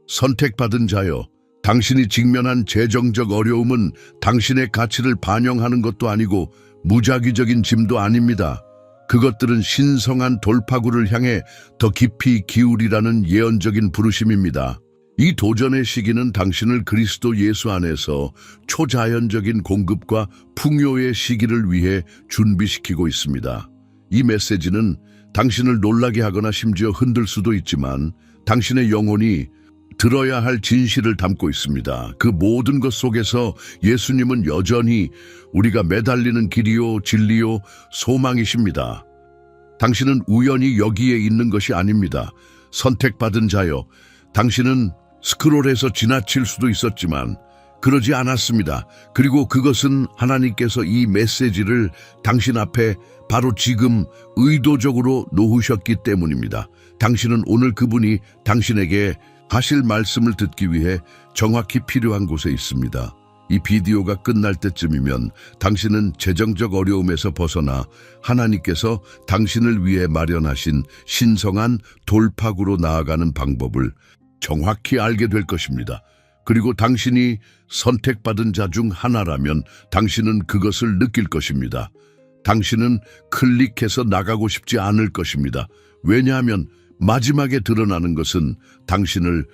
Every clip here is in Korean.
선택받은 자여, 당신이 직면한 재정적 어려움은 당신의 가치를 반영하는 것도 아니고 무작위적인 짐도 아닙니다. 그것들은 신성한 돌파구를 향해 더 깊이 기울이라는 예언적인 부르심입니다. 이 도전의 시기는 당신을 그리스도 예수 안에서 초자연적인 공급과 풍요의 시기를 위해 준비시키고 있습니다. 이 메시지는 당신을 놀라게 하거나 심지어 흔들 수도 있지만 당신의 영혼이 들어야 할 진실을 담고 있습니다. 그 모든 것 속에서 예수님은 여전히 우리가 매달리는 길이요, 진리요, 소망이십니다. 당신은 우연히 여기에 있는 것이 아닙니다. 선택받은 자여, 당신은 스크롤에서 지나칠 수도 있었지만 그러지 않았습니다. 그리고 그것은 하나님께서 이 메시지를 당신 앞에 바로 지금 의도적으로 놓으셨기 때문입니다. 당신은 오늘 그분이 당신에게 하실 말씀을 듣기 위해 정확히 필요한 곳에 있습니다. 이 비디오가 끝날 때쯤이면 당신은 재정적 어려움에서 벗어나 하나님께서 당신을 위해 마련하신 신성한 돌파구로 나아가는 방법을 정확히 알게 될 것입니다. 그리고 당신이 선택받은 자 중 하나라면 당신은 그것을 느낄 것입니다. 당신은 클릭해서 나가고 싶지 않을 것입니다. 왜냐하면 마지막에 드러나는 것은 당신을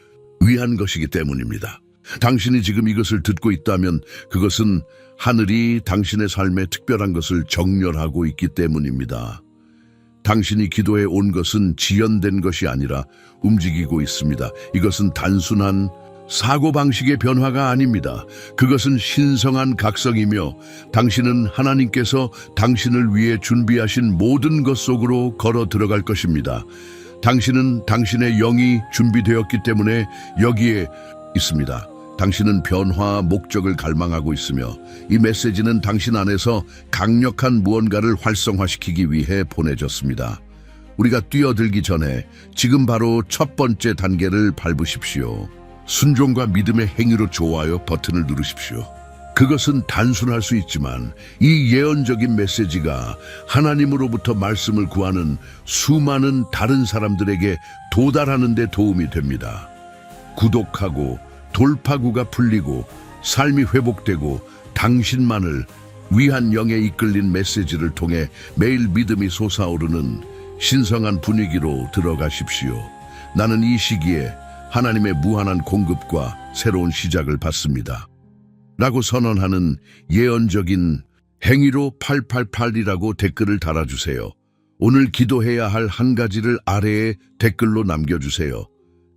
위한 것이기 때문입니다. 당신이 지금 이것을 듣고 있다면 그것은 하늘이 당신의 삶에 특별한 것을 정렬하고 있기 때문입니다. 당신이 기도해 온 것은 지연된 것이 아니라 움직이고 있습니다. 이것은 단순한 사고방식의 변화가 아닙니다. 그것은 신성한 각성이며 당신은 하나님께서 당신을 위해 준비하신 모든 것 속으로 걸어 들어갈 것입니다. 당신은 당신의 영이 준비되었기 때문에 여기에 있습니다. 당신은 변화, 목적을 갈망하고 있으며 이 메시지는 당신 안에서 강력한 무언가를 활성화시키기 위해 보내졌습니다. 우리가 뛰어들기 전에 지금 바로 첫 번째 단계를 밟으십시오. 순종과 믿음의 행위로 좋아요 버튼을 누르십시오. 그것은 단순할 수 있지만 이 예언적인 메시지가 하나님으로부터 말씀을 구하는 수많은 다른 사람들에게 도달하는 데 도움이 됩니다. 구독하고 돌파구가 풀리고 삶이 회복되고 당신만을 위한 영에 이끌린 메시지를 통해 매일 믿음이 솟아오르는 신성한 분위기로 들어가십시오. 나는 이 시기에 하나님의 무한한 공급과 새로운 시작을 받습니다. 라고 선언하는 예언적인 행위로 888이라고 댓글을 달아주세요. 오늘 기도해야 할 한 가지를 아래에 댓글로 남겨주세요.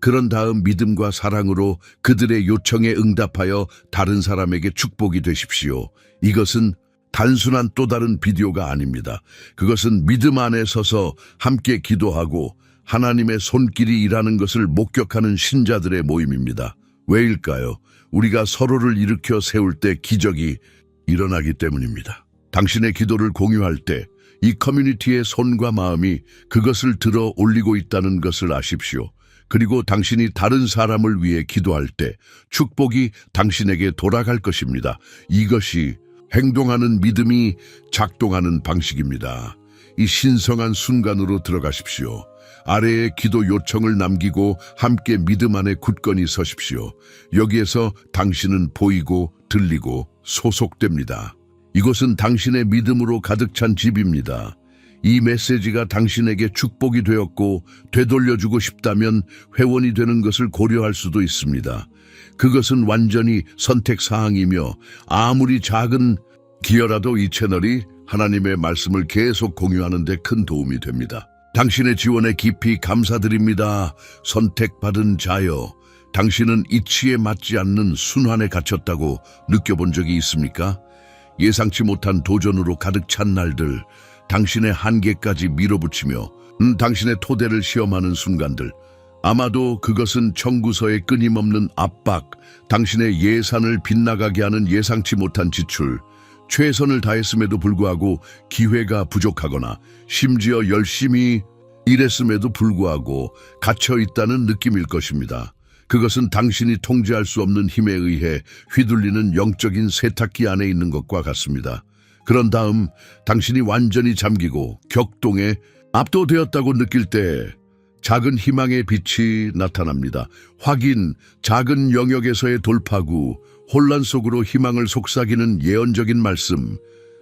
그런 다음 믿음과 사랑으로 그들의 요청에 응답하여 다른 사람에게 축복이 되십시오. 이것은 단순한 또 다른 비디오가 아닙니다. 그것은 믿음 안에 서서 함께 기도하고 하나님의 손길이 일하는 것을 목격하는 신자들의 모임입니다. 왜일까요? 우리가 서로를 일으켜 세울 때 기적이 일어나기 때문입니다. 당신의 기도를 공유할 때 이 커뮤니티의 손과 마음이 그것을 들어 올리고 있다는 것을 아십시오. 그리고 당신이 다른 사람을 위해 기도할 때 축복이 당신에게 돌아갈 것입니다. 이것이 행동하는 믿음이 작동하는 방식입니다. 이 신성한 순간으로 들어가십시오. 아래에 기도 요청을 남기고 함께 믿음 안에 굳건히 서십시오. 여기에서 당신은 보이고 들리고 소속됩니다. 이곳은 당신의 믿음으로 가득 찬 집입니다. 이 메시지가 당신에게 축복이 되었고 되돌려주고 싶다면 회원이 되는 것을 고려할 수도 있습니다. 그것은 완전히 선택사항이며 아무리 작은 기여라도 이 채널이 하나님의 말씀을 계속 공유하는 데 큰 도움이 됩니다. 당신의 지원에 깊이 감사드립니다. 선택받은 자여, 당신은 이치에 맞지 않는 순환에 갇혔다고 느껴본 적이 있습니까? 예상치 못한 도전으로 가득 찬 날들, 당신의 한계까지 밀어붙이며 당신의 토대를 시험하는 순간들, 아마도 그것은 청구서의 끊임없는 압박, 당신의 예산을 빗나가게 하는 예상치 못한 지출, 최선을 다했음에도 불구하고 기회가 부족하거나 심지어 열심히 일했음에도 불구하고 갇혀있다는 느낌일 것입니다. 그것은 당신이 통제할 수 없는 힘에 의해 휘둘리는 영적인 세탁기 안에 있는 것과 같습니다. 그런 다음 당신이 완전히 잠기고 격동에 압도되었다고 느낄 때 작은 희망의 빛이 나타납니다. 확인, 작은 영역에서의 돌파구, 혼란 속으로 희망을 속삭이는 예언적인 말씀,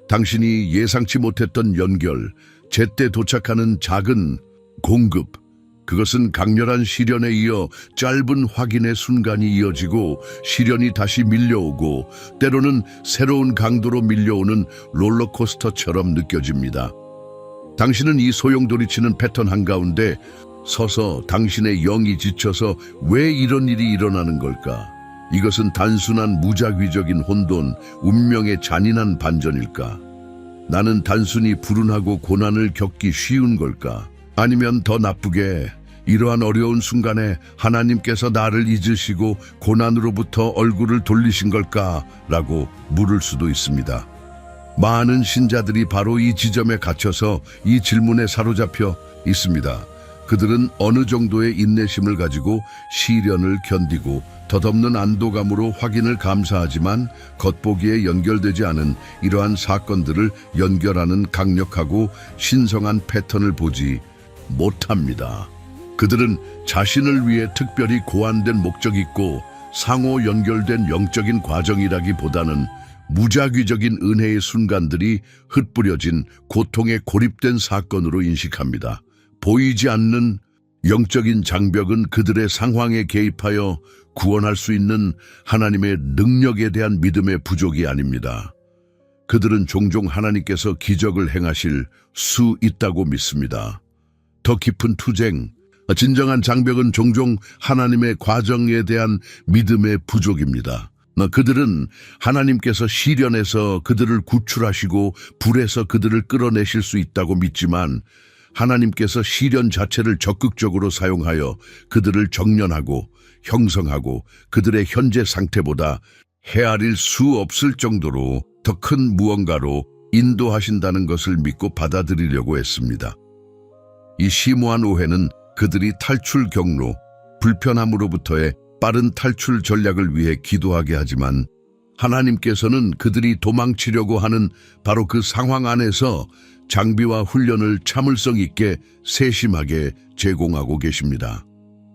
당신이 예상치 못했던 연결, 제때 도착하는 작은 공급, 그것은 강렬한 시련에 이어 짧은 확인의 순간이 이어지고 시련이 다시 밀려오고 때로는 새로운 강도로 밀려오는 롤러코스터처럼 느껴집니다. 당신은 이 소용돌이치는 패턴 한가운데 서서 당신의 영이 지쳐서 왜 이런 일이 일어나는 걸까? 이것은 단순한 무작위적인 혼돈, 운명의 잔인한 반전일까? 나는 단순히 불운하고 고난을 겪기 쉬운 걸까? 아니면 더 나쁘게 이러한 어려운 순간에 하나님께서 나를 잊으시고 고난으로부터 얼굴을 돌리신 걸까? 라고 물을 수도 있습니다. 많은 신자들이 바로 이 지점에 갇혀서 이 질문에 사로잡혀 있습니다. 그들은 어느 정도의 인내심을 가지고 시련을 견디고 덧없는 안도감으로 확인을 감사하지만 겉보기에 연결되지 않은 이러한 사건들을 연결하는 강력하고 신성한 패턴을 보지 못합니다. 그들은 자신을 위해 특별히 고안된 목적이 있고 상호 연결된 영적인 과정이라기보다는 무작위적인 은혜의 순간들이 흩뿌려진 고통에 고립된 사건으로 인식합니다. 보이지 않는 영적인 장벽은 그들의 상황에 개입하여 구원할 수 있는 하나님의 능력에 대한 믿음의 부족이 아닙니다. 그들은 종종 하나님께서 기적을 행하실 수 있다고 믿습니다. 더 깊은 투쟁, 진정한 장벽은 종종 하나님의 과정에 대한 믿음의 부족입니다. 그들은 하나님께서 시련에서 그들을 구출하시고 불에서 그들을 끌어내실 수 있다고 믿지만 하나님께서 시련 자체를 적극적으로 사용하여 그들을 정련하고 형성하고 그들의 현재 상태보다 헤아릴 수 없을 정도로 더 큰 무언가로 인도하신다는 것을 믿고 받아들이려고 했습니다. 이 심오한 오해는 그들이 탈출 경로, 불편함으로부터의 빠른 탈출 전략을 위해 기도하게 하지만 하나님께서는 그들이 도망치려고 하는 바로 그 상황 안에서 장비와 훈련을 참을성 있게 세심하게 제공하고 계십니다.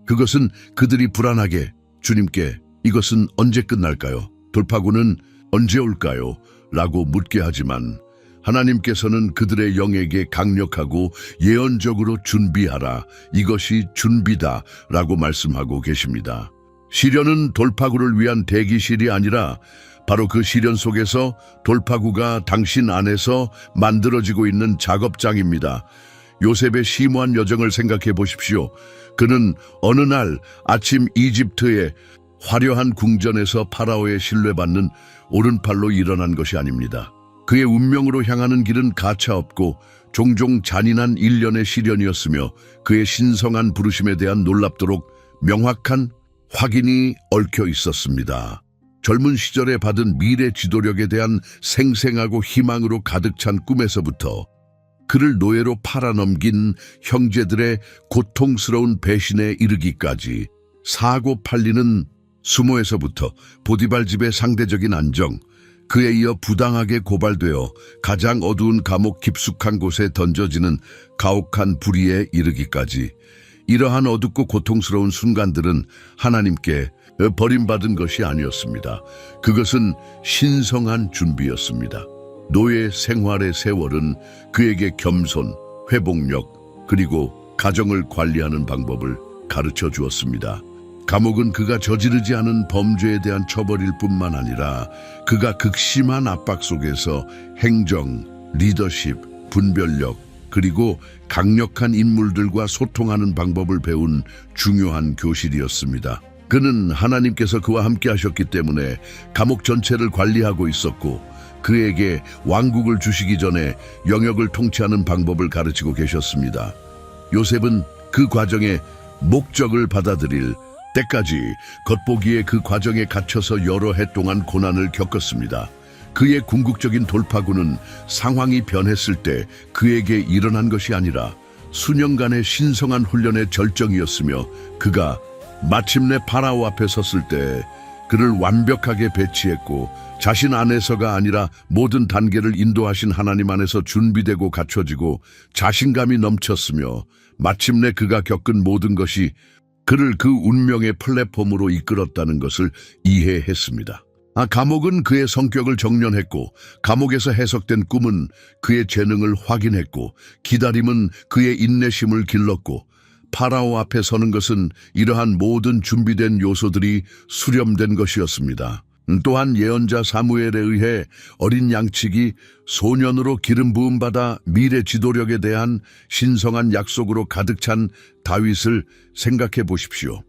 그것은 그들이 불안하게 주님께 이것은 언제 끝날까요? 돌파구는 언제 올까요? 라고 묻게 하지만 하나님께서는 그들의 영에게 강력하고 예언적으로 준비하라. 이것이 준비다. 라고 말씀하고 계십니다. 시련은 돌파구를 위한 대기실이 아니라 바로 그 시련 속에서 돌파구가 당신 안에서 만들어지고 있는 작업장입니다. 요셉의 심오한 여정을 생각해 보십시오. 그는 어느 날 아침 이집트의 화려한 궁전에서 파라오의 신뢰받는 오른팔로 일어난 것이 아닙니다. 그의 운명으로 향하는 길은 가차없고 종종 잔인한 일련의 시련이었으며 그의 신성한 부르심에 대한 놀랍도록 명확한 확인이 얽혀 있었습니다. 젊은 시절에 받은 미래 지도력에 대한 생생하고 희망으로 가득 찬 꿈에서부터 그를 노예로 팔아넘긴 형제들의 고통스러운 배신에 이르기까지 사고 팔리는 수모에서부터 보디발 집의 상대적인 안정, 그에 이어 부당하게 고발되어 가장 어두운 감옥 깊숙한 곳에 던져지는 가혹한 불의에 이르기까지 이러한 어둡고 고통스러운 순간들은 하나님께 버림받은 것이 아니었습니다. 그것은 신성한 준비였습니다. 노예 생활의 세월은 그에게 겸손, 회복력, 그리고 가정을 관리하는 방법을 가르쳐 주었습니다. 감옥은 그가 저지르지 않은 범죄에 대한 처벌일 뿐만 아니라 그가 극심한 압박 속에서 행정, 리더십, 분별력, 그리고 강력한 인물들과 소통하는 방법을 배운 중요한 교실이었습니다. 그는 하나님께서 그와 함께 하셨기 때문에 감옥 전체를 관리하고 있었고 그에게 왕국을 주시기 전에 영역을 통치하는 방법을 가르치고 계셨습니다. 요셉은 그 과정의 목적을 받아들일 때까지 겉보기에 그 과정에 갇혀서 여러 해 동안 고난을 겪었습니다. 그의 궁극적인 돌파구는 상황이 변했을 때 그에게 일어난 것이 아니라 수년간의 신성한 훈련의 절정이었으며 그가 마침내 파라오 앞에 섰을 때 그를 완벽하게 배치했고 자신 안에서가 아니라 모든 단계를 인도하신 하나님 안에서 준비되고 갖춰지고 자신감이 넘쳤으며 마침내 그가 겪은 모든 것이 그를 그 운명의 플랫폼으로 이끌었다는 것을 이해했습니다. 감옥은 그의 성격을 정련했고 감옥에서 해석된 꿈은 그의 재능을 확인했고 기다림은 그의 인내심을 길렀고 파라오 앞에 서는 것은 이러한 모든 준비된 요소들이 수렴된 것이었습니다. 또한 예언자 사무엘에 의해 어린 양치기 소년으로 기름 부음 받아 미래 지도력에 대한 신성한 약속으로 가득 찬 다윗을 생각해 보십시오.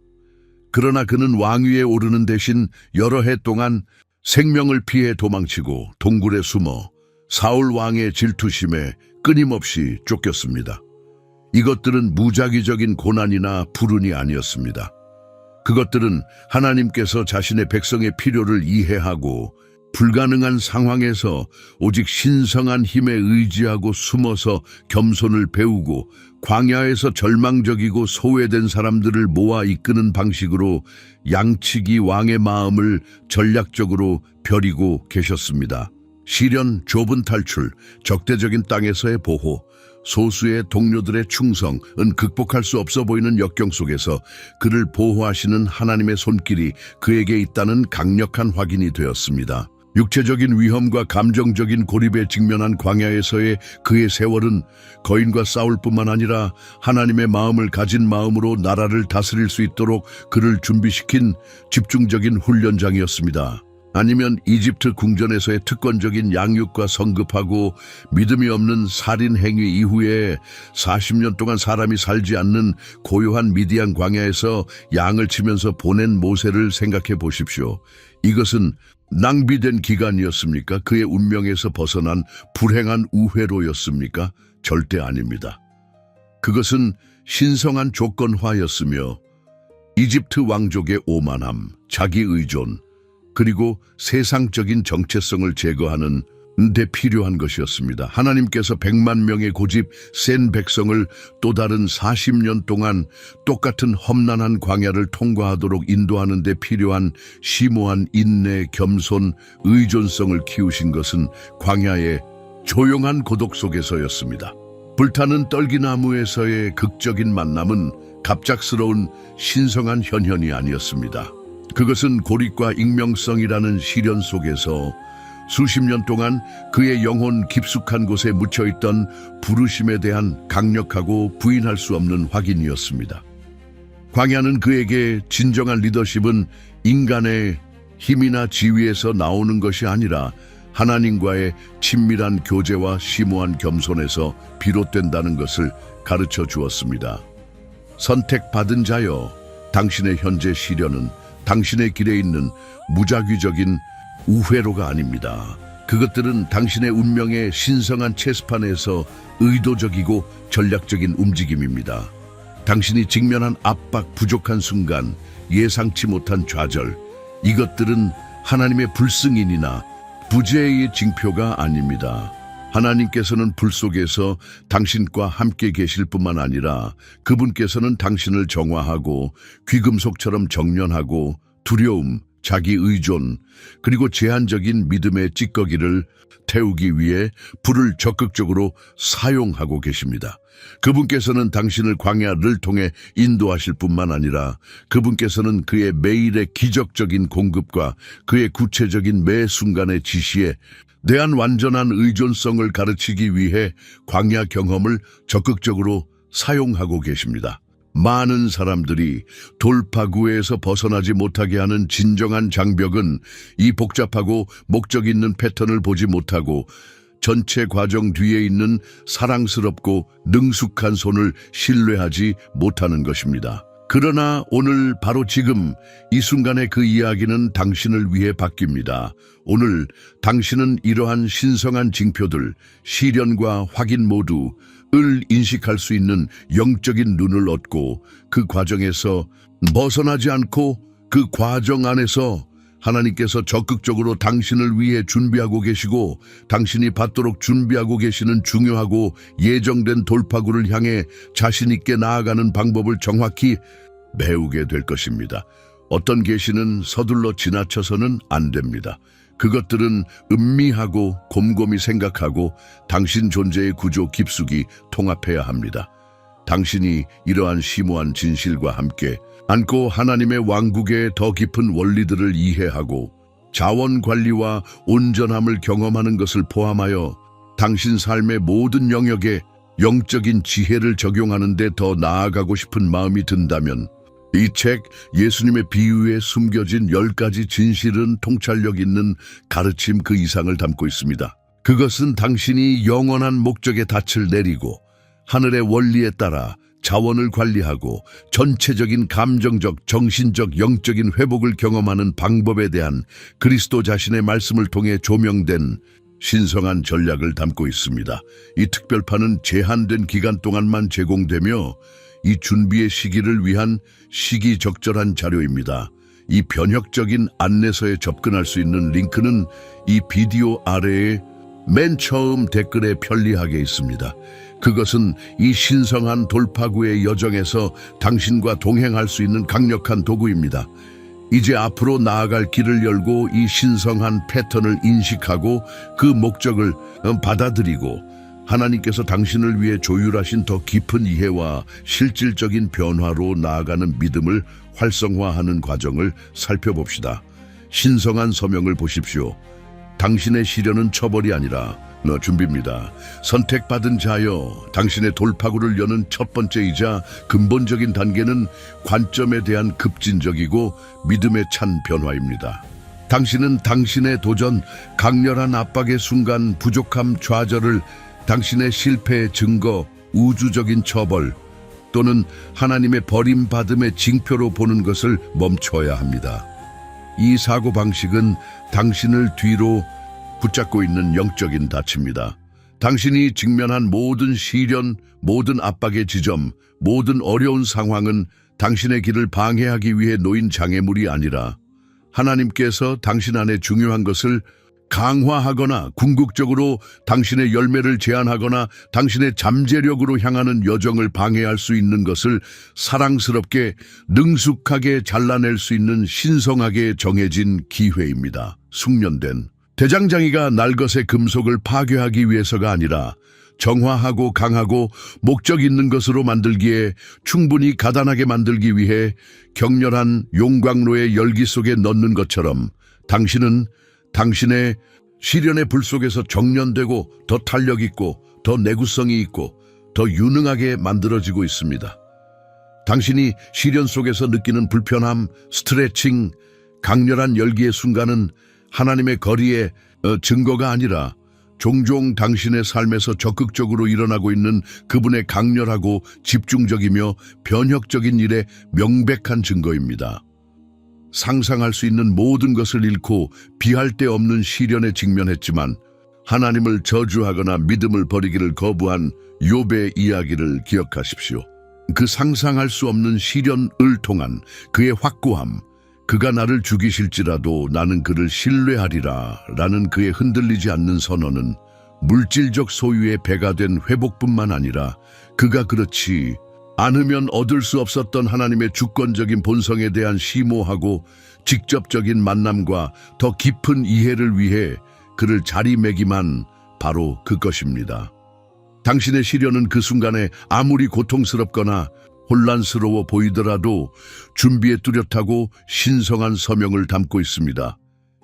그러나 그는 왕위에 오르는 대신 여러 해 동안 생명을 피해 도망치고 동굴에 숨어 사울 왕의 질투심에 끊임없이 쫓겼습니다. 이것들은 무작위적인 고난이나 불운이 아니었습니다. 그것들은 하나님께서 자신의 백성의 필요를 이해하고 불가능한 상황에서 오직 신성한 힘에 의지하고 숨어서 겸손을 배우고 광야에서 절망적이고 소외된 사람들을 모아 이끄는 방식으로 양치기 왕의 마음을 전략적으로 벼리고 계셨습니다. 시련, 좁은 탈출, 적대적인 땅에서의 보호, 소수의 동료들의 충성은 극복할 수 없어 보이는 역경 속에서 그를 보호하시는 하나님의 손길이 그에게 있다는 강력한 확인이 되었습니다. 육체적인 위험과 감정적인 고립에 직면한 광야에서의 그의 세월은 거인과 싸울 뿐만 아니라 하나님의 마음을 가진 마음으로 나라를 다스릴 수 있도록 그를 준비시킨 집중적인 훈련장이었습니다. 아니면 이집트 궁전에서의 특권적인 양육과 성급하고 믿음이 없는 살인 행위 이후에 40년 동안 사람이 살지 않는 고요한 미디안 광야에서 양을 치면서 보낸 모세를 생각해 보십시오. 이것은 낭비된 기간이었습니까? 그의 운명에서 벗어난 불행한 우회로였습니까? 절대 아닙니다. 그것은 신성한 조건화였으며 이집트 왕족의 오만함, 자기 의존, 그리고 세상적인 정체성을 제거하는 데 필요한 것이었습니다. 하나님께서 100만 명의 고집 센 백성을 또 다른 40년 동안 똑같은 험난한 광야를 통과하도록 인도하는 데 필요한 심오한 인내, 겸손, 의존성을 키우신 것은 광야의 조용한 고독 속에서였습니다. 불타는 떨기나무에서의 극적인 만남은 갑작스러운 신성한 현현이 아니었습니다. 그것은 고립과 익명성이라는 시련 속에서 수십 년 동안 그의 영혼 깊숙한 곳에 묻혀있던 부르심에 대한 강력하고 부인할 수 없는 확인이었습니다. 광야는 그에게 진정한 리더십은 인간의 힘이나 지위에서 나오는 것이 아니라 하나님과의 친밀한 교제와 심오한 겸손에서 비롯된다는 것을 가르쳐 주었습니다. 선택받은 자여, 당신의 현재 시련은 당신의 길에 있는 무작위적인 우회로가 아닙니다. 그것들은 당신의 운명의 신성한 체스판에서 의도적이고 전략적인 움직임입니다. 당신이 직면한 압박, 부족한 순간, 예상치 못한 좌절, 이것들은 하나님의 불승인이나 부재의 징표가 아닙니다. 하나님께서는 불 속에서 당신과 함께 계실 뿐만 아니라 그분께서는 당신을 정화하고 귀금속처럼 정련하고 두려움, 자기 의존, 그리고 제한적인 믿음의 찌꺼기를 태우기 위해 불을 적극적으로 사용하고 계십니다. 그분께서는 당신을 광야를 통해 인도하실 뿐만 아니라 그분께서는 그의 매일의 기적적인 공급과 그의 구체적인 매 순간의 지시에 대한 완전한 의존성을 가르치기 위해 광야 경험을 적극적으로 사용하고 계십니다. 많은 사람들이 돌파구에서 벗어나지 못하게 하는 진정한 장벽은 이 복잡하고 목적 있는 패턴을 보지 못하고 전체 과정 뒤에 있는 사랑스럽고 능숙한 손을 신뢰하지 못하는 것입니다. 그러나 오늘 바로 지금 이 순간에 그 이야기는 당신을 위해 바뀝니다. 오늘 당신은 이러한 신성한 징표들, 시련과 확인 모두 을 인식할 수 있는 영적인 눈을 얻고 그 과정에서 벗어나지 않고 그 과정 안에서 하나님께서 적극적으로 당신을 위해 준비하고 계시고 당신이 받도록 준비하고 계시는 중요하고 예정된 돌파구를 향해 자신 있게 나아가는 방법을 정확히 배우게 될 것입니다. 어떤 계시는 서둘러 지나쳐서는 안 됩니다. 그것들은 음미하고 곰곰이 생각하고 당신 존재의 구조 깊숙이 통합해야 합니다. 당신이 이러한 심오한 진실과 함께 안고 하나님의 왕국의 더 깊은 원리들을 이해하고 자원 관리와 온전함을 경험하는 것을 포함하여 당신 삶의 모든 영역에 영적인 지혜를 적용하는 데 더 나아가고 싶은 마음이 든다면 이 책 예수님의 비유에 숨겨진 10가지 진실은 통찰력 있는 가르침 그 이상을 담고 있습니다. 그것은 당신이 영원한 목적의 닻을 내리고 하늘의 원리에 따라 자원을 관리하고 전체적인 감정적, 정신적, 영적인 회복을 경험하는 방법에 대한 그리스도 자신의 말씀을 통해 조명된 신성한 전략을 담고 있습니다. 이 특별판은 제한된 기간 동안만 제공되며 이 준비의 시기를 위한 시기적절한 자료입니다. 이 변혁적인 안내서에 접근할 수 있는 링크는 이 비디오 아래에 맨 처음 댓글에 편리하게 있습니다. 그것은 이 신성한 돌파구의 여정에서 당신과 동행할 수 있는 강력한 도구입니다. 이제 앞으로 나아갈 길을 열고 이 신성한 패턴을 인식하고 그 목적을 받아들이고 하나님께서 당신을 위해 조율하신 더 깊은 이해와 실질적인 변화로 나아가는 믿음을 활성화하는 과정을 살펴봅시다. 신성한 서명을 보십시오. 당신의 시련은 처벌이 아니라 준비입니다. 선택받은 자여, 당신의 돌파구를 여는 첫 번째이자 근본적인 단계는 관점에 대한 급진적이고 믿음에 찬 변화입니다. 당신은 당신의 도전, 강렬한 압박의 순간, 부족함, 좌절을 당신의 실패의 증거, 우주적인 처벌 또는 하나님의 버림받음의 징표로 보는 것을 멈춰야 합니다. 이 사고방식은 당신을 뒤로 붙잡고 있는 영적인 닻입니다. 당신이 직면한 모든 시련, 모든 압박의 지점, 모든 어려운 상황은 당신의 길을 방해하기 위해 놓인 장애물이 아니라 하나님께서 당신 안에 중요한 것을 강화하거나 궁극적으로 당신의 열매를 제한하거나 당신의 잠재력으로 향하는 여정을 방해할 수 있는 것을 사랑스럽게 능숙하게 잘라낼 수 있는 신성하게 정해진 기회입니다. 숙련된 대장장이가 날것의 금속을 파괴하기 위해서가 아니라 정화하고 강하고 목적 있는 것으로 만들기에 충분히 가단하게 만들기 위해 격렬한 용광로의 열기 속에 넣는 것처럼 당신은 당신의 시련의 불 속에서 정련되고 더 탄력 있고 더 내구성이 있고 더 유능하게 만들어지고 있습니다. 당신이 시련 속에서 느끼는 불편함, 스트레칭, 강렬한 열기의 순간은 하나님의 거리의 증거가 아니라 종종 당신의 삶에서 적극적으로 일어나고 있는 그분의 강렬하고 집중적이며 변혁적인 일의 명백한 증거입니다. 상상할 수 있는 모든 것을 잃고 비할 데 없는 시련에 직면했지만 하나님을 저주하거나 믿음을 버리기를 거부한 욥의 이야기를 기억하십시오. 그 상상할 수 없는 시련을 통한 그의 확고함, 그가 나를 죽이실지라도 나는 그를 신뢰하리라 라는 그의 흔들리지 않는 선언은 물질적 소유의 배가 된 회복뿐만 아니라 그가 그렇지 않으면 얻을 수 없었던 하나님의 주권적인 본성에 대한 심오하고 직접적인 만남과 더 깊은 이해를 위해 그를 자리매김한 바로 그것입니다. 당신의 시련은 그 순간에 아무리 고통스럽거나 혼란스러워 보이더라도 준비에 뚜렷하고 신성한 서명을 담고 있습니다.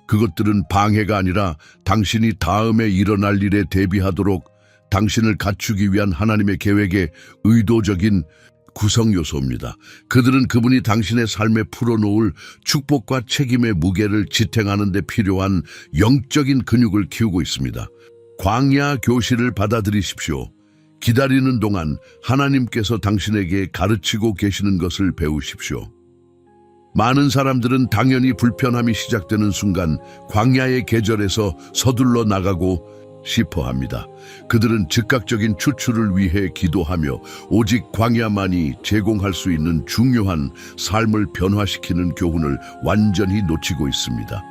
그것들은 방해가 아니라 당신이 다음에 일어날 일에 대비하도록 당신을 갖추기 위한 하나님의 계획의 의도적인 구성 요소입니다. 그들은 그분이 당신의 삶에 풀어놓을 축복과 책임의 무게를 지탱하는 데 필요한 영적인 근육을 키우고 있습니다. 광야 교실을 받아들이십시오. 기다리는 동안 하나님께서 당신에게 가르치고 계시는 것을 배우십시오. 많은 사람들은 당연히 불편함이 시작되는 순간 광야의 계절에서 서둘러 나가고 싶어합니다. 그들은 즉각적인 추출을 위해 기도하며 오직 광야만이 제공할 수 있는 중요한 삶을 변화시키는 교훈을 완전히 놓치고 있습니다.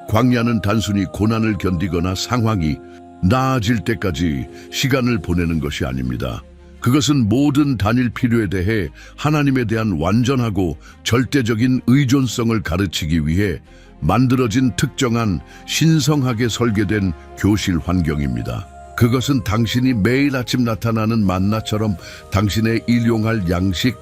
광야는 단순히 고난을 견디거나 상황이 나아질 때까지 시간을 보내는 것이 아닙니다. 그것은 모든 단일 필요에 대해 하나님에 대한 완전하고 절대적인 의존성을 가르치기 위해 만들어진 특정한 신성하게 설계된 교실 환경입니다. 그것은 당신이 매일 아침 나타나는 만나처럼 당신의 일용할 양식,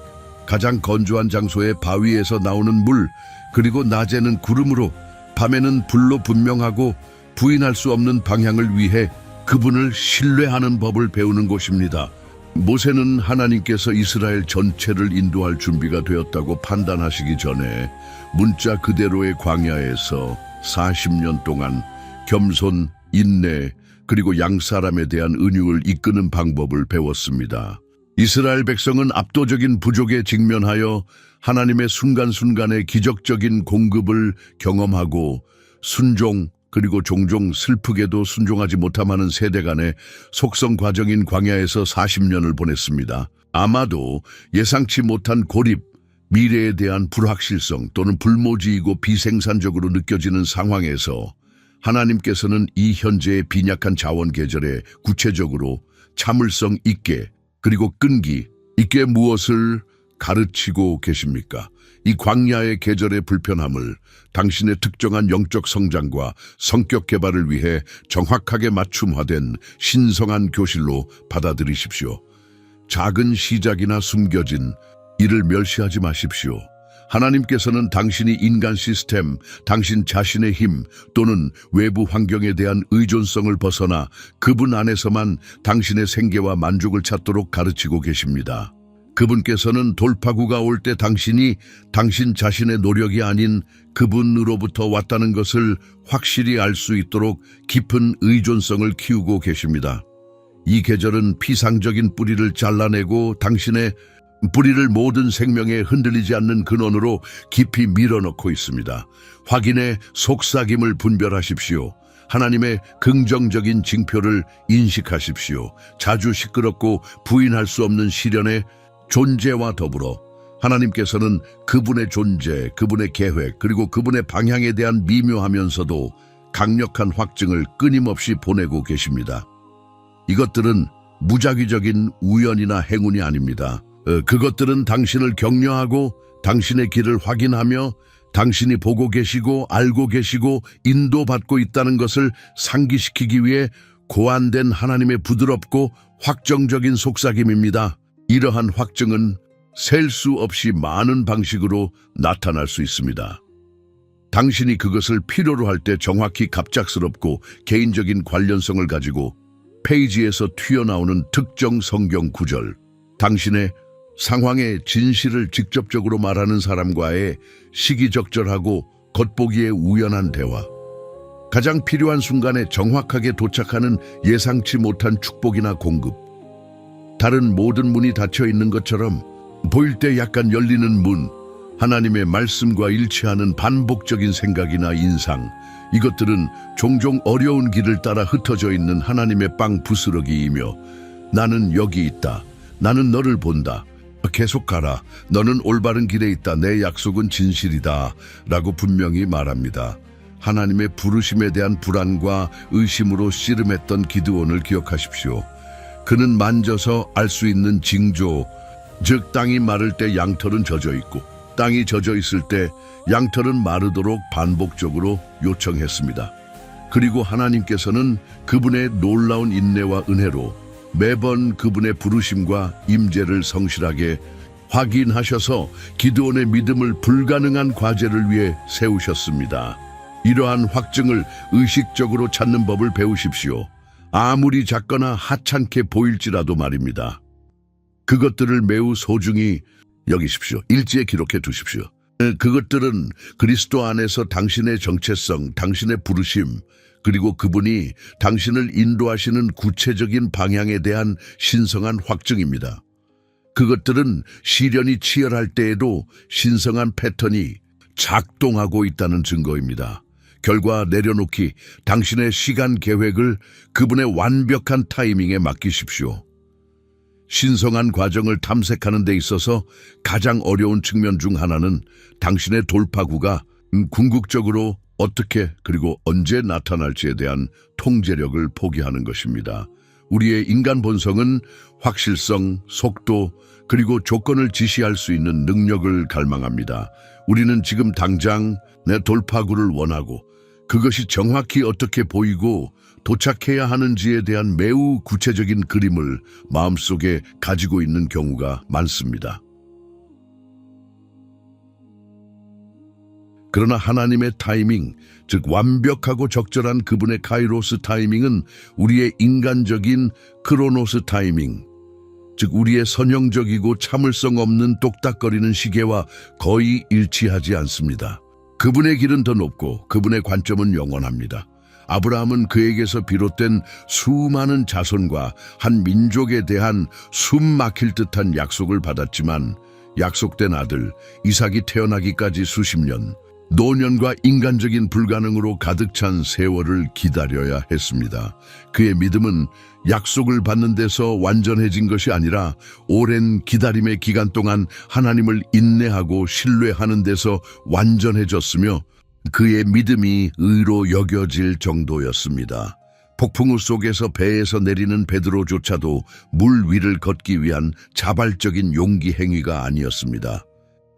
가장 건조한 장소의 바위에서 나오는 물, 그리고 낮에는 구름으로, 밤에는 불로 분명하고 부인할 수 없는 방향을 위해 그분을 신뢰하는 법을 배우는 곳입니다. 모세는 하나님께서 이스라엘 전체를 인도할 준비가 되었다고 판단하시기 전에 문자 그대로의 광야에서 40년 동안 겸손, 인내, 그리고 양사람에 대한 은육을 이끄는 방법을 배웠습니다. 이스라엘 백성은 압도적인 부족에 직면하여 하나님의 순간순간의 기적적인 공급을 경험하고 순종, 그리고 종종 슬프게도 순종하지 못함하는 세대 간의 속성 과정인 광야에서 40년을 보냈습니다. 아마도 예상치 못한 고립, 미래에 대한 불확실성 또는 불모지이고 비생산적으로 느껴지는 상황에서 하나님께서는 이 현재의 빈약한 자원 계절에 구체적으로 참을성 있게 그리고 끈기 있게 무엇을 가르치고 계십니까? 이 광야의 계절의 불편함을 당신의 특정한 영적 성장과 성격 개발을 위해 정확하게 맞춤화된 신성한 교실로 받아들이십시오. 작은 시작이나 숨겨진 일을 멸시하지 마십시오. 하나님께서는 당신이 인간 시스템, 당신 자신의 힘 또는 외부 환경에 대한 의존성을 벗어나 그분 안에서만 당신의 생계와 만족을 찾도록 가르치고 계십니다. 그분께서는 돌파구가 올 때 당신이 당신 자신의 노력이 아닌 그분으로부터 왔다는 것을 확실히 알 수 있도록 깊은 의존성을 키우고 계십니다. 이 계절은 피상적인 뿌리를 잘라내고 당신의 뿌리를 모든 생명에 흔들리지 않는 근원으로 깊이 밀어넣고 있습니다. 확인의 속삭임을 분별하십시오. 하나님의 긍정적인 징표를 인식하십시오. 자주 시끄럽고 부인할 수 없는 시련의 존재와 더불어 하나님께서는 그분의 존재, 그분의 계획, 그리고 그분의 방향에 대한 미묘하면서도 강력한 확증을 끊임없이 보내고 계십니다. 이것들은 무작위적인 우연이나 행운이 아닙니다. 그것들은 당신을 격려하고 당신의 길을 확인하며 당신이 보고 계시고 알고 계시고 인도받고 있다는 것을 상기시키기 위해 고안된 하나님의 부드럽고 확정적인 속삭임입니다. 이러한 확증은 셀 수 없이 많은 방식으로 나타날 수 있습니다. 당신이 그것을 필요로 할 때 정확히 갑작스럽고 개인적인 관련성을 가지고 페이지에서 튀어나오는 특정 성경 구절, 당신의 상황의 진실을 직접적으로 말하는 사람과의 시기적절하고 겉보기에 우연한 대화, 가장 필요한 순간에 정확하게 도착하는 예상치 못한 축복이나 공급, 다른 모든 문이 닫혀 있는 것처럼 보일 때 약간 열리는 문, 하나님의 말씀과 일치하는 반복적인 생각이나 인상, 이것들은 종종 어려운 길을 따라 흩어져 있는 하나님의 빵 부스러기이며 나는 여기 있다, 나는 너를 본다, 계속 가라, 너는 올바른 길에 있다, 내 약속은 진실이다 라고 분명히 말합니다. 하나님의 부르심에 대한 불안과 의심으로 씨름했던 기드온을 기억하십시오. 그는 만져서 알 수 있는 징조, 즉 땅이 마를 때 양털은 젖어 있고 땅이 젖어 있을 때 양털은 마르도록 반복적으로 요청했습니다. 그리고 하나님께서는 그분의 놀라운 인내와 은혜로 매번 그분의 부르심과 임재를 성실하게 확인하셔서 기드온의 믿음을 불가능한 과제를 위해 세우셨습니다. 이러한 확증을 의식적으로 찾는 법을 배우십시오. 아무리 작거나 하찮게 보일지라도 말입니다. 그것들을 매우 소중히 여기십시오. 일지에 기록해 두십시오. 그것들은 그리스도 안에서 당신의 정체성, 당신의 부르심, 그리고 그분이 당신을 인도하시는 구체적인 방향에 대한 신성한 확증입니다. 그것들은 시련이 치열할 때에도 신성한 패턴이 작동하고 있다는 증거입니다. 결과 내려놓기, 당신의 시간 계획을 그분의 완벽한 타이밍에 맡기십시오. 신성한 과정을 탐색하는 데 있어서 가장 어려운 측면 중 하나는 당신의 돌파구가 궁극적으로 어떻게 그리고 언제 나타날지에 대한 통제력을 포기하는 것입니다. 우리의 인간 본성은 확실성, 속도, 그리고 조건을 지시할 수 있는 능력을 갈망합니다. 우리는 지금 당장 내 돌파구를 원하고 그것이 정확히 어떻게 보이고 도착해야 하는지에 대한 매우 구체적인 그림을 마음속에 가지고 있는 경우가 많습니다. 그러나 하나님의 타이밍, 즉 완벽하고 적절한 그분의 카이로스 타이밍은 우리의 인간적인 크로노스 타이밍, 즉 우리의 선형적이고 참을성 없는 똑딱거리는 시계와 거의 일치하지 않습니다. 그분의 길은 더 높고 그분의 관점은 영원합니다. 아브라함은 그에게서 비롯된 수많은 자손과 한 민족에 대한 숨 막힐 듯한 약속을 받았지만 약속된 아들 이삭이 태어나기까지 수십 년, 노년과 인간적인 불가능으로 가득 찬 세월을 기다려야 했습니다. 그의 믿음은 약속을 받는 데서 완전해진 것이 아니라 오랜 기다림의 기간 동안 하나님을 인내하고 신뢰하는 데서 완전해졌으며 그의 믿음이 의로 여겨질 정도였습니다. 폭풍우 속에서 배에서 내리는 베드로조차도 물 위를 걷기 위한 자발적인 용기 행위가 아니었습니다.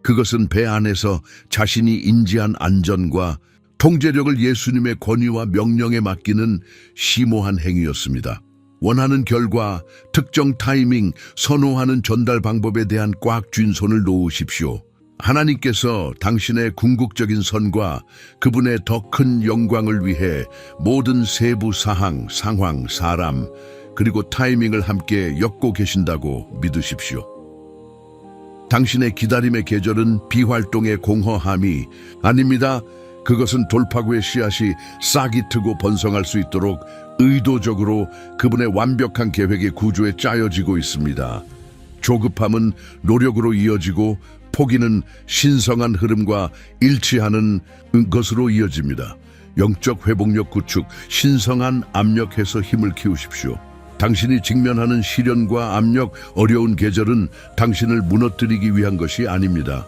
그것은 배 안에서 자신이 인지한 안전과 통제력을 예수님의 권위와 명령에 맡기는 심오한 행위였습니다. 원하는 결과, 특정 타이밍, 선호하는 전달 방법에 대한 꽉 쥔 손을 놓으십시오. 하나님께서 당신의 궁극적인 선과 그분의 더 큰 영광을 위해 모든 세부 사항, 상황, 사람, 그리고 타이밍을 함께 엮고 계신다고 믿으십시오. 당신의 기다림의 계절은 비활동의 공허함이 아닙니다. 그것은 돌파구의 씨앗이 싹이 트고 번성할 수 있도록 의도적으로 그분의 완벽한 계획의 구조에 짜여지고 있습니다. 조급함은 노력으로 이어지고 포기는 신성한 흐름과 일치하는 것으로 이어집니다. 영적 회복력 구축, 신성한 압력에서 힘을 키우십시오. 당신이 직면하는 시련과 압력, 어려운 계절은 당신을 무너뜨리기 위한 것이 아닙니다.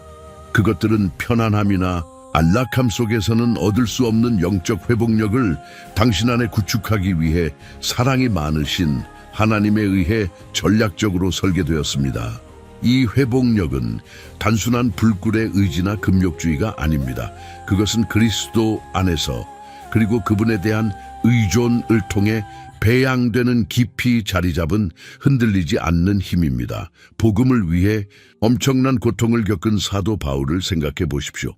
그것들은 편안함이나 안락함 속에서는 얻을 수 없는 영적 회복력을 당신 안에 구축하기 위해 사랑이 많으신 하나님에 의해 전략적으로 설계되었습니다. 이 회복력은 단순한 불굴의 의지나 금욕주의가 아닙니다. 그것은 그리스도 안에서 그리고 그분에 대한 의존을 통해 배양되는 깊이 자리 잡은 흔들리지 않는 힘입니다. 복음을 위해 엄청난 고통을 겪은 사도 바울을 생각해 보십시오.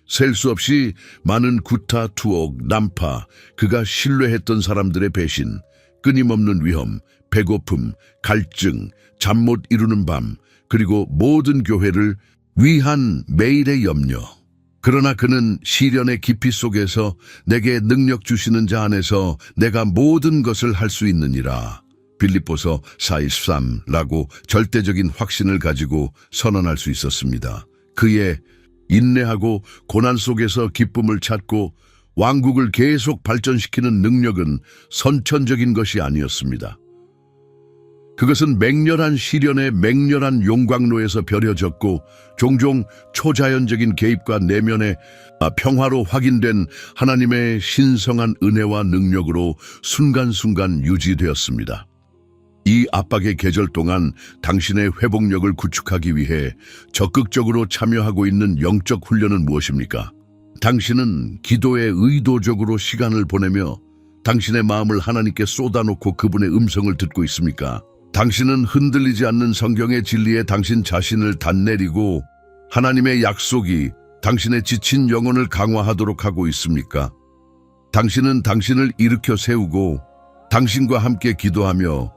셀 수 없이 많은 구타, 투옥, 난파, 그가 신뢰했던 사람들의 배신, 끊임없는 위험, 배고픔, 갈증, 잠 못 이루는 밤, 그리고 모든 교회를 위한 매일의 염려. 그러나 그는 시련의 깊이 속에서 내게 능력 주시는 자 안에서 내가 모든 것을 할 수 있느니라. 빌립보서 4:23라고 절대적인 확신을 가지고 선언할 수 있었습니다. 그의 인내하고 고난 속에서 기쁨을 찾고 왕국을 계속 발전시키는 능력은 선천적인 것이 아니었습니다. 그것은 맹렬한 시련의 맹렬한 용광로에서 벼려졌고 종종 초자연적인 개입과 내면의 평화로 확인된 하나님의 신성한 은혜와 능력으로 순간순간 유지되었습니다. 이 압박의 계절 동안 당신의 회복력을 구축하기 위해 적극적으로 참여하고 있는 영적 훈련은 무엇입니까? 당신은 기도에 의도적으로 시간을 보내며 당신의 마음을 하나님께 쏟아놓고 그분의 음성을 듣고 있습니까? 당신은 흔들리지 않는 성경의 진리에 당신 자신을 단내리고 하나님의 약속이 당신의 지친 영혼을 강화하도록 하고 있습니까? 당신은 당신을 일으켜 세우고 당신과 함께 기도하며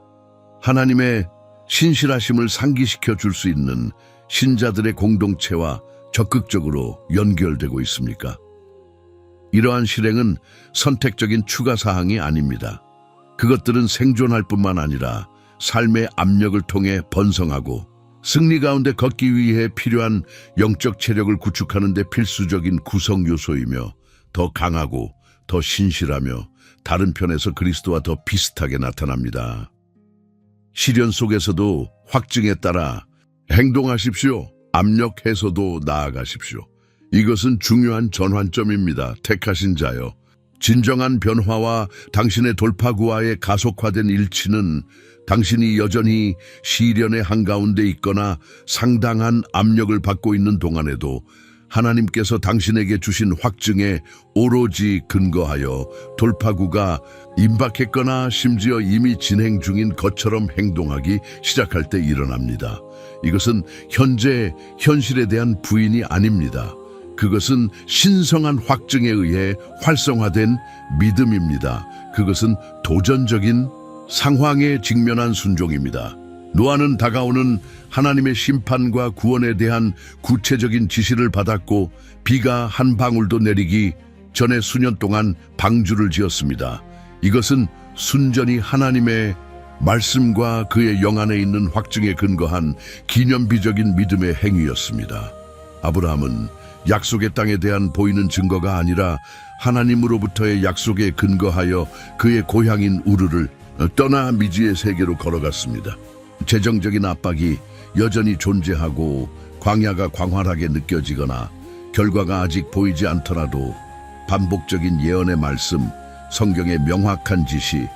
하나님의 신실하심을 상기시켜 줄 수 있는 신자들의 공동체와 적극적으로 연결되고 있습니까? 이러한 실행은 선택적인 추가 사항이 아닙니다. 그것들은 생존할 뿐만 아니라 삶의 압력을 통해 번성하고 승리 가운데 걷기 위해 필요한 영적 체력을 구축하는 데 필수적인 구성 요소이며 더 강하고 더 신실하며 다른 편에서 그리스도와 더 비슷하게 나타납니다. 시련 속에서도 확증에 따라 행동하십시오. 압력 해소도 나아가십시오. 이것은 중요한 전환점입니다. 택하신 자여, 진정한 변화와 당신의 돌파구와의 가속화된 일치는 당신이 여전히 시련의 한가운데 있거나 상당한 압력을 받고 있는 동안에도 하나님께서 당신에게 주신 확증에 오로지 근거하여 돌파구가 임박했거나 심지어 이미 진행 중인 것처럼 행동하기 시작할 때 일어납니다. 이것은 현재 현실에 대한 부인이 아닙니다. 그것은 신성한 확증에 의해 활성화된 믿음입니다. 그것은 도전적인 상황에 직면한 순종입니다. 노아는 다가오는 하나님의 심판과 구원에 대한 구체적인 지시를 받았고 비가 한 방울도 내리기 전에 수년 동안 방주를 지었습니다. 이것은 순전히 하나님의 말씀과 그의 영 안에 있는 확증에 근거한 기념비적인 믿음의 행위였습니다. 아브라함은 약속의 땅에 대한 보이는 증거가 아니라 하나님으로부터의 약속에 근거하여 그의 고향인 우르를 떠나 미지의 세계로 걸어갔습니다. 재정적인 압박이 여전히 존재하고 광야가 광활하게 느껴지거나 결과가 아직 보이지 않더라도 반복적인 예언의 말씀, 성경의 명확한 지시,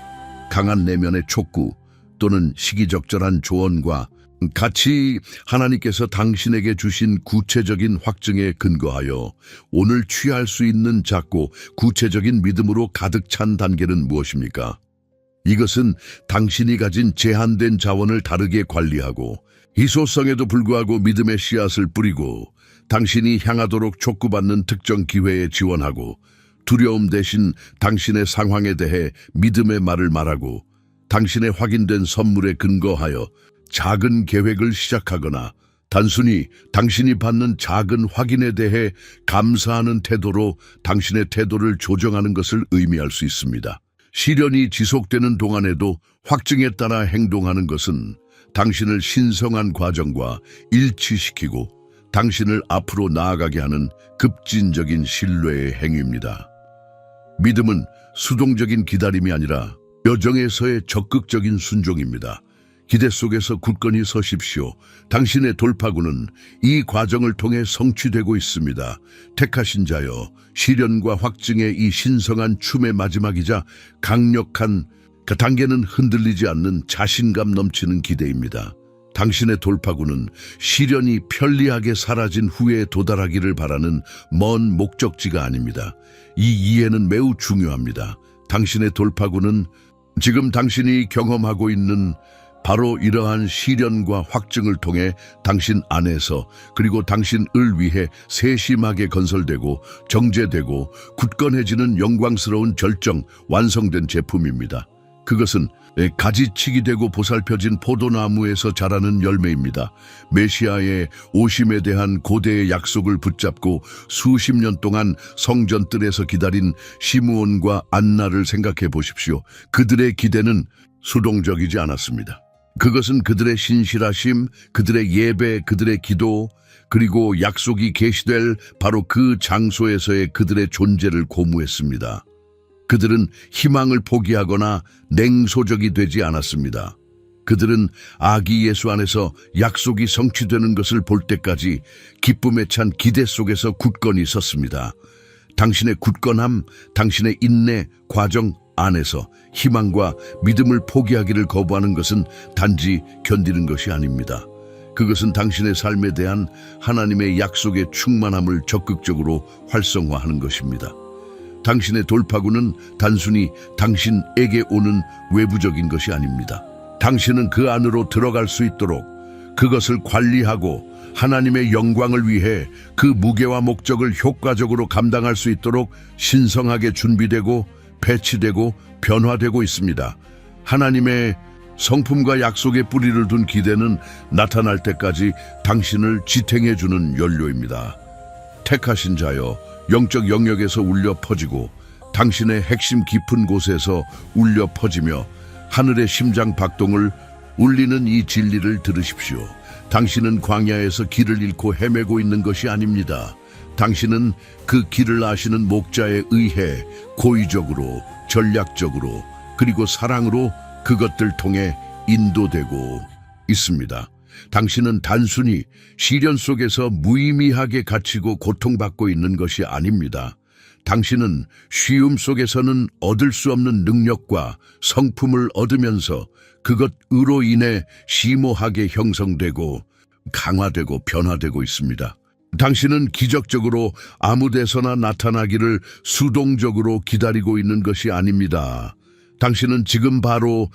강한 내면의 촉구 또는 시기적절한 조언과 같이 하나님께서 당신에게 주신 구체적인 확증에 근거하여 오늘 취할 수 있는 작고 구체적인 믿음으로 가득 찬 단계는 무엇입니까? 이것은 당신이 가진 제한된 자원을 다르게 관리하고 희소성에도 불구하고 믿음의 씨앗을 뿌리고 당신이 향하도록 촉구받는 특정 기회에 지원하고 두려움 대신 당신의 상황에 대해 믿음의 말을 말하고 당신의 확인된 선물에 근거하여 작은 계획을 시작하거나 단순히 당신이 받는 작은 확인에 대해 감사하는 태도로 당신의 태도를 조정하는 것을 의미할 수 있습니다. 시련이 지속되는 동안에도 확증에 따라 행동하는 것은 당신을 신성한 과정과 일치시키고 당신을 앞으로 나아가게 하는 급진적인 신뢰의 행위입니다. 믿음은 수동적인 기다림이 아니라 여정에서의 적극적인 순종입니다. 기대 속에서 굳건히 서십시오. 당신의 돌파구는 이 과정을 통해 성취되고 있습니다. 택하신 자여, 시련과 확증의 이 신성한 춤의 마지막이자 강력한 그 단계는 흔들리지 않는 자신감 넘치는 기대입니다. 당신의 돌파구는 시련이 편리하게 사라진 후에 도달하기를 바라는 먼 목적지가 아닙니다. 이 이해는 매우 중요합니다. 당신의 돌파구는 지금 당신이 경험하고 있는 바로 이러한 시련과 확증을 통해 당신 안에서 그리고 당신을 위해 세심하게 건설되고 정제되고 굳건해지는 영광스러운 절정, 완성된 제품입니다. 그것은 가지치기 되고 보살펴진 포도나무에서 자라는 열매입니다. 메시아의 오심에 대한 고대의 약속을 붙잡고 수십 년 동안 성전뜰에서 기다린 시므온과 안나를 생각해 보십시오. 그들의 기대는 수동적이지 않았습니다. 그것은 그들의 신실하심, 그들의 예배, 그들의 기도, 그리고 약속이 계시될 바로 그 장소에서의 그들의 존재를 고무했습니다. 그들은 희망을 포기하거나 냉소적이 되지 않았습니다. 그들은 아기 예수 안에서 약속이 성취되는 것을 볼 때까지 기쁨에 찬 기대 속에서 굳건히 섰습니다. 당신의 굳건함, 당신의 인내, 과정 안에서 희망과 믿음을 포기하기를 거부하는 것은 단지 견디는 것이 아닙니다. 그것은 당신의 삶에 대한 하나님의 약속의 충만함을 적극적으로 활성화하는 것입니다. 당신의 돌파구는 단순히 당신에게 오는 외부적인 것이 아닙니다. 당신은 그 안으로 들어갈 수 있도록 그것을 관리하고 하나님의 영광을 위해 그 무게와 목적을 효과적으로 감당할 수 있도록 신성하게 준비되고 배치되고 변화되고 있습니다. 하나님의 성품과 약속의 뿌리를 둔 기대는 나타날 때까지 당신을 지탱해주는 연료입니다. 택하신 자여, 영적 영역에서 울려 퍼지고 당신의 핵심 깊은 곳에서 울려 퍼지며 하늘의 심장 박동을 울리는 이 진리를 들으십시오. 당신은 광야에서 길을 잃고 헤매고 있는 것이 아닙니다. 당신은 그 길을 아시는 목자에 의해 고의적으로, 전략적으로, 그리고 사랑으로 그것들 통해 인도되고 있습니다. 당신은 단순히 시련 속에서 무의미하게 갇히고 고통받고 있는 것이 아닙니다. 당신은 쉬움 속에서는 얻을 수 없는 능력과 성품을 얻으면서 그것으로 인해 심오하게 형성되고 강화되고 변화되고 있습니다. 당신은 기적적으로 아무 데서나 나타나기를 수동적으로 기다리고 있는 것이 아닙니다. 당신은 지금 바로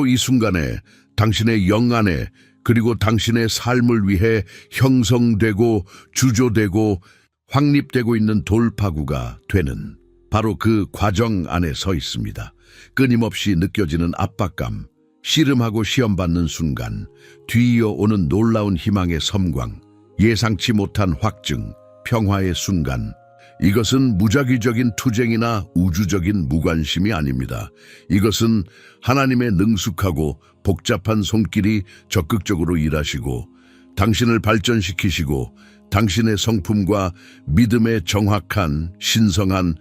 이 순간에 당신의 영 안에 그리고 당신의 삶을 위해 형성되고 주조되고 확립되고 있는 돌파구가 되는 바로 그 과정 안에 서 있습니다. 끊임없이 느껴지는 압박감, 씨름하고 시험받는 순간, 뒤이어 오는 놀라운 희망의 섬광, 예상치 못한 확증, 평화의 순간. 이것은 무작위적인 투쟁이나 우주적인 무관심이 아닙니다. 이것은 하나님의 능숙하고 복잡한 손길이 적극적으로 일하시고 당신을 발전시키시고 당신의 성품과 믿음의 정확한, 신성한,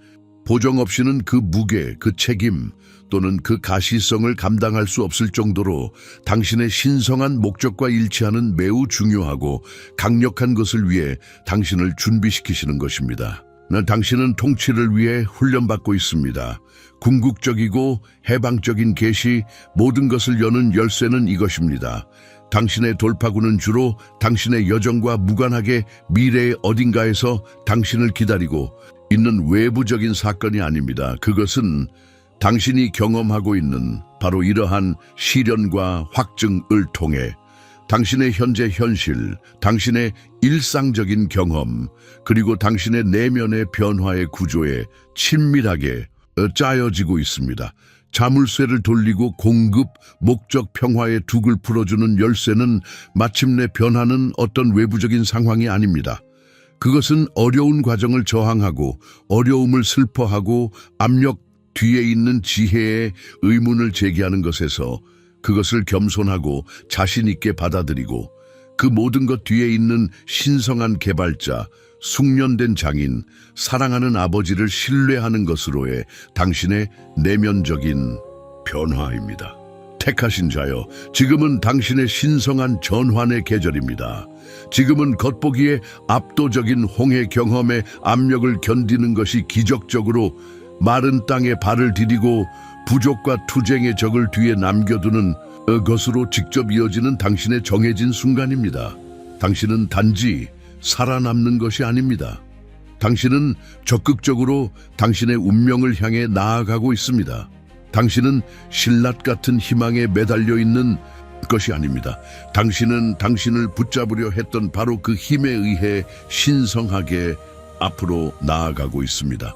보정 없이는 그 무게, 그 책임 또는 그 가시성을 감당할 수 없을 정도로 당신의 신성한 목적과 일치하는 매우 중요하고 강력한 것을 위해 당신을 준비시키시는 것입니다. 당신은 통치를 위해 훈련받고 있습니다. 궁극적이고 해방적인 계시, 모든 것을 여는 열쇠는 이것입니다. 당신의 돌파구는 주로 당신의 여정과 무관하게 미래의 어딘가에서 당신을 기다리고 있는 외부적인 사건이 아닙니다. 그것은 당신이 경험하고 있는 바로 이러한 시련과 확증을 통해 당신의 현재 현실, 당신의 일상적인 경험, 그리고 당신의 내면의 변화의 구조에 친밀하게 짜여지고 있습니다. 자물쇠를 돌리고 공급, 목적 평화의 둑을 풀어주는 열쇠는 마침내 변하는 어떤 외부적인 상황이 아닙니다. 그것은 어려운 과정을 저항하고 어려움을 슬퍼하고 압력 뒤에 있는 지혜의 의문을 제기하는 것에서 그것을 겸손하고 자신 있게 받아들이고 그 모든 것 뒤에 있는 신성한 개발자, 숙련된 장인, 사랑하는 아버지를 신뢰하는 것으로의 당신의 내면적인 변화입니다. 택하신 자여, 지금은 당신의 신성한 전환의 계절입니다. 지금은 겉보기에 압도적인 홍해 경험의 압력을 견디는 것이 기적적으로 마른 땅에 발을 디디고 부족과 투쟁의 적을 뒤에 남겨두는 것으로 직접 이어지는 당신의 정해진 순간입니다. 당신은 단지 살아남는 것이 아닙니다. 당신은 적극적으로 당신의 운명을 향해 나아가고 있습니다. 당신은 신라 같은 희망에 매달려 있는 것이 아닙니다. 당신은 당신을 붙잡으려 했던 바로 그 힘에 의해 신성하게 앞으로 나아가고 있습니다.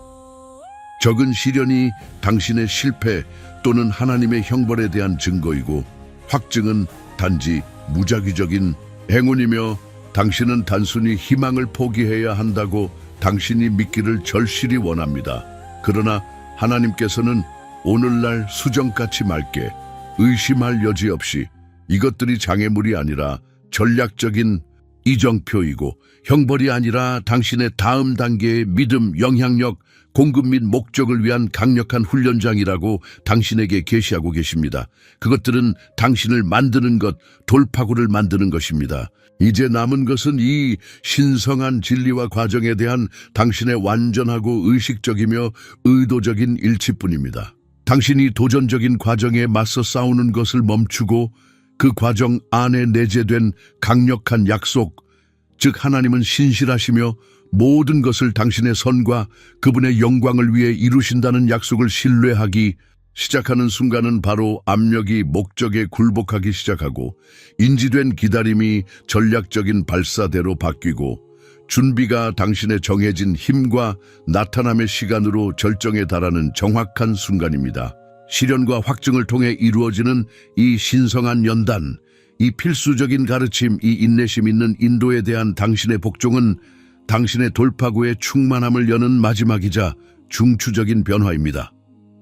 적은 시련이 당신의 실패 또는 하나님의 형벌에 대한 증거이고 확증은 단지 무작위적인 행운이며 당신은 단순히 희망을 포기해야 한다고 당신이 믿기를 절실히 원합니다. 그러나 하나님께서는 오늘날 수정같이 맑게 의심할 여지 없이 이것들이 장애물이 아니라 전략적인 이정표이고 형벌이 아니라 당신의 다음 단계의 믿음, 영향력, 공급 및 목적을 위한 강력한 훈련장이라고 당신에게 계시하고 계십니다. 그것들은 당신을 만드는 것, 돌파구를 만드는 것입니다. 이제 남은 것은 이 신성한 진리와 과정에 대한 당신의 완전하고 의식적이며 의도적인 일치뿐입니다. 당신이 도전적인 과정에 맞서 싸우는 것을 멈추고 그 과정 안에 내재된 강력한 약속, 즉 하나님은 신실하시며 모든 것을 당신의 선과 그분의 영광을 위해 이루신다는 약속을 신뢰하기 시작하는 순간은 바로 압력이 목적에 굴복하기 시작하고 인지된 기다림이 전략적인 발사대로 바뀌고 준비가 당신의 정해진 힘과 나타남의 시간으로 절정에 달하는 정확한 순간입니다. 시련과 확증을 통해 이루어지는 이 신성한 연단, 이 필수적인 가르침, 이 인내심 있는 인도에 대한 당신의 복종은 당신의 돌파구의 충만함을 여는 마지막이자 중추적인 변화입니다.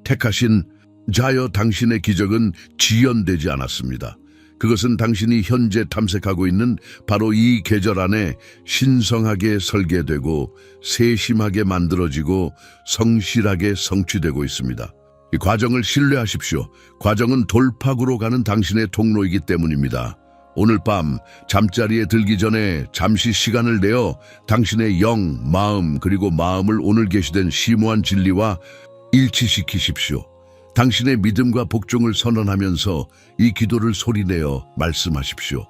택하신 자여, 당신의 기적은 지연되지 않았습니다. 그것은 당신이 현재 탐색하고 있는 바로 이 계절 안에 신성하게 설계되고 세심하게 만들어지고 성실하게 성취되고 있습니다. 이 과정을 신뢰하십시오. 과정은 돌파구로 가는 당신의 통로이기 때문입니다. 오늘 밤 잠자리에 들기 전에 잠시 시간을 내어 당신의 영, 마음 그리고 마음을 오늘 계시된 심오한 진리와 일치시키십시오. 당신의 믿음과 복종을 선언하면서 이 기도를 소리내어 말씀하십시오.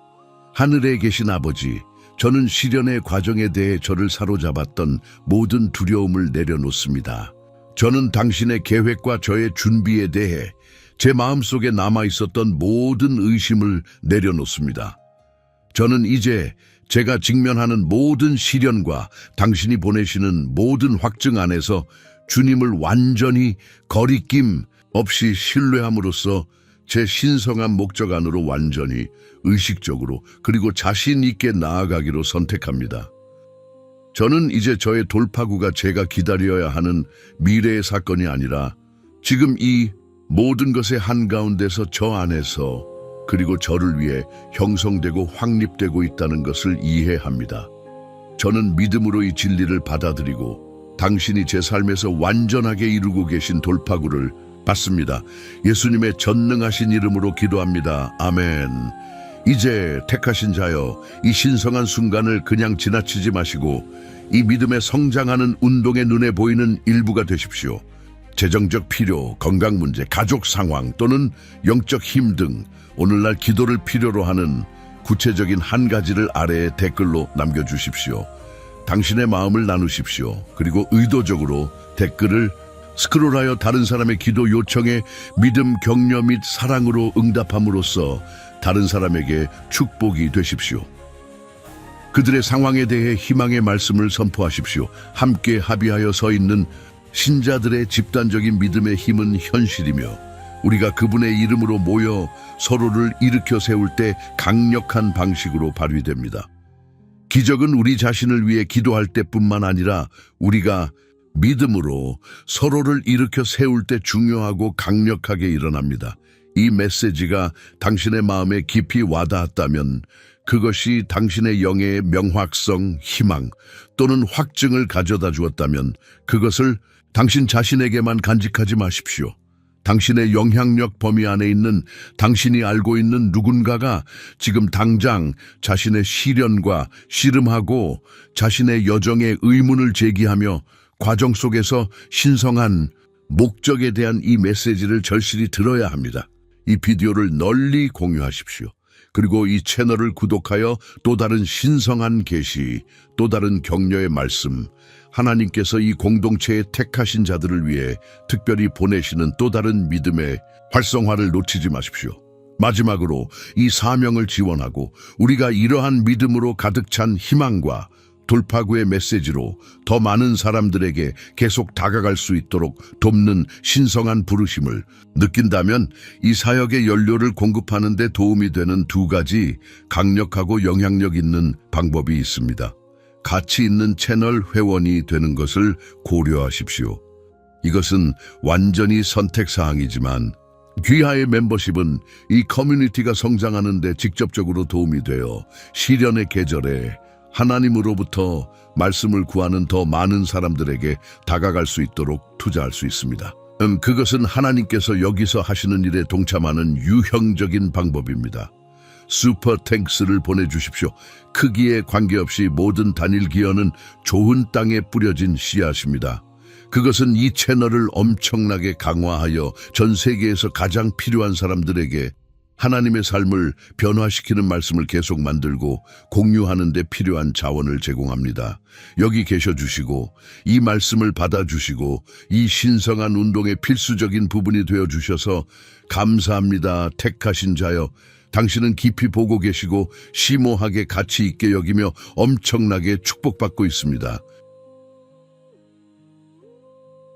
하늘에 계신 아버지, 저는 시련의 과정에 대해 저를 사로잡았던 모든 두려움을 내려놓습니다. 저는 당신의 계획과 저의 준비에 대해 제 마음속에 남아있었던 모든 의심을 내려놓습니다. 저는 이제 제가 직면하는 모든 시련과 당신이 보내시는 모든 확증 안에서 주님을 완전히 거리낌 없이 신뢰함으로써 제 신성한 목적 안으로 완전히 의식적으로 그리고 자신 있게 나아가기로 선택합니다. 저는 이제 저의 돌파구가 제가 기다려야 하는 미래의 사건이 아니라 지금 이 모든 것의 한가운데서 저 안에서 그리고 저를 위해 형성되고 확립되고 있다는 것을 이해합니다. 저는 믿음으로 이 진리를 받아들이고 당신이 제 삶에서 완전하게 이루고 계신 돌파구를 받습니다. 예수님의 전능하신 이름으로 기도합니다. 아멘. 이제 택하신 자여, 이 신성한 순간을 그냥 지나치지 마시고 이 믿음에 성장하는 운동의 눈에 보이는 일부가 되십시오. 재정적 필요, 건강 문제, 가족 상황 또는 영적 힘 등 오늘날 기도를 필요로 하는 구체적인 한 가지를 아래에 댓글로 남겨주십시오. 당신의 마음을 나누십시오. 그리고 의도적으로 댓글을 스크롤하여 다른 사람의 기도 요청에 믿음, 격려 및 사랑으로 응답함으로써 다른 사람에게 축복이 되십시오. 그들의 상황에 대해 희망의 말씀을 선포하십시오. 함께 합의하여 서 있는 신자들의 집단적인 믿음의 힘은 현실이며 우리가 그분의 이름으로 모여 서로를 일으켜 세울 때 강력한 방식으로 발휘됩니다. 기적은 우리 자신을 위해 기도할 때뿐만 아니라 우리가 믿음으로 서로를 일으켜 세울 때 중요하고 강력하게 일어납니다. 이 메시지가 당신의 마음에 깊이 와닿았다면 그것이 당신의 영의 명확성, 희망 또는 확증을 가져다 주었다면 그것을 당신 자신에게만 간직하지 마십시오. 당신의 영향력 범위 안에 있는 당신이 알고 있는 누군가가 지금 당장 자신의 시련과 씨름하고 자신의 여정에 의문을 제기하며 과정 속에서 신성한 목적에 대한 이 메시지를 절실히 들어야 합니다. 이 비디오를 널리 공유하십시오. 그리고 이 채널을 구독하여 또 다른 신성한 계시, 또 다른 격려의 말씀, 하나님께서 이 공동체에 택하신 자들을 위해 특별히 보내시는 또 다른 믿음의 활성화를 놓치지 마십시오. 마지막으로 이 사명을 지원하고 우리가 이러한 믿음으로 가득 찬 희망과 돌파구의 메시지로 더 많은 사람들에게 계속 다가갈 수 있도록 돕는 신성한 부르심을 느낀다면 이 사역의 연료를 공급하는 데 도움이 되는 두 가지 강력하고 영향력 있는 방법이 있습니다. 가치 있는 채널 회원이 되는 것을 고려하십시오. 이것은 완전히 선택사항이지만 귀하의 멤버십은 이 커뮤니티가 성장하는 데 직접적으로 도움이 되어 시련의 계절에 하나님으로부터 말씀을 구하는 더 많은 사람들에게 다가갈 수 있도록 투자할 수 있습니다. 그것은 하나님께서 여기서 하시는 일에 동참하는 유형적인 방법입니다. 슈퍼 탱크스를 보내주십시오. 크기에 관계없이 모든 단일 기여는 좋은 땅에 뿌려진 씨앗입니다. 그것은 이 채널을 엄청나게 강화하여 전 세계에서 가장 필요한 사람들에게 하나님의 삶을 변화시키는 말씀을 계속 만들고 공유하는 데 필요한 자원을 제공합니다. 여기 계셔 주시고 이 말씀을 받아주시고 이 신성한 운동의 필수적인 부분이 되어 주셔서 감사합니다. 택하신 자여, 당신은 깊이 보고 계시고 심오하게 가치 있게 여기며 엄청나게 축복받고 있습니다.